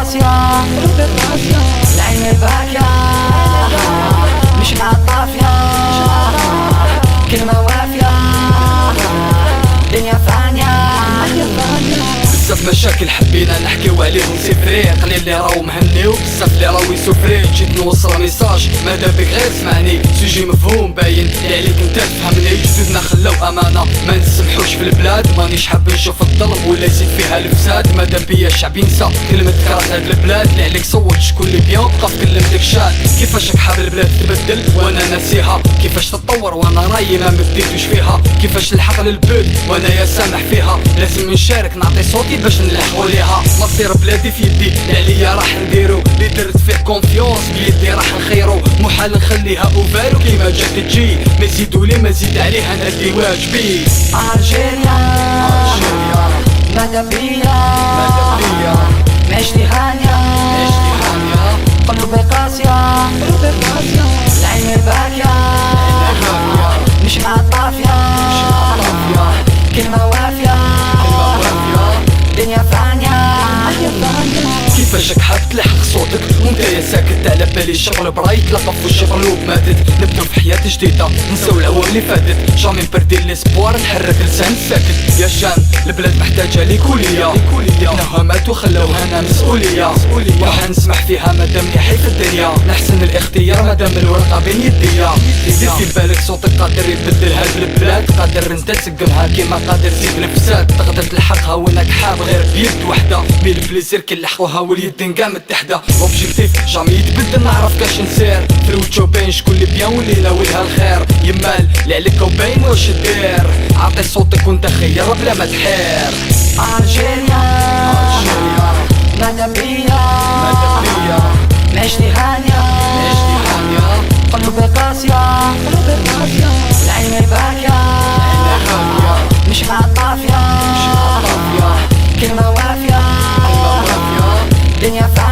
قاسية، العين باكية مش مع الطافية، كلمة وافية دنيا فانية. بزاف مشاكل حبينا نحكيو عليهم سيفري، قليل اللي راهو مهنيو بزاف اللي راهو يسوفري. جيت نوصل ميساج مادا بك غير سمعني، سوجي مفهوم باين اللي عليك انت تفهمني. جدودنا خلاو امانه ما نسمحوش في البلاد، مانيش حاب نشوف الظلم ولا يزيد فيها الفساد. مادا بيا الشعب ينسى كلمه كره هاد البلاد، اللي عليك صوت شكون اللي بيان بقى في كلمتك شاد. كيفاش راك حاب البلاد تبدل وانا ناسيها، كيفاش تتطور وانا رايي ما مديتوش فيها، كيفاش نلحق للبلد وانا يا سامح فيها. لازم نشارك نعطي صوتي باش نلحقوا ليها. مصير بلادي في يدي اللي عليا راح نديرو، اللي درت فيه كونفيونس بيدي راح نخيرو. محال نخليها اوفارو كيما جات تجي، ما يزيدوا لي ما زيد عليها نادي واجبي. الجيريا مادا بيا معيشتي هانية، قلوبي قاسية العين باكية مش مع الطافية، كلمة وافية دنيا فانية. كيفاش راك حاب تلحق صوتك وانت يا ساكت؟ على بالي الشغل براي تلقى في وش قلوب ماتت. نبداو في حياة جديدة نساو العوام اللي فاتت، جامي نبردي ليسبوار نحرك لسان ساكت. يا شان البلاد محتاجة ليك وليا، ابنها مات وخلاوها انا مسؤولية، وراح نسمح فيها مادام لي في الدنيا. نحسن الاختيار مادام الورقة بين يديا. دير في بالك صوتك قادر يبدل هاد البلاد، قادر انت تسقمها كيما قادر تزيد الفساد. تقدر تلحقها وانك حاب غير بيد وحدة، بين البليزير كي نلحقوها واليدين كاع متحدة. اوبجيكتيف جامي يتبدل نعرف كاش نسير، في الوجه باين شكون اللي بيان واللي ناويلها الخير. يمال اللي عليك وباين واش دير، عطي صوتك وانت خير بلا ما تحير. الجيريا مادا بيا معيشتي هانية، قلوبي قاسية العين باكية مش مع الطافية، كلمة وافية دنيا فانية.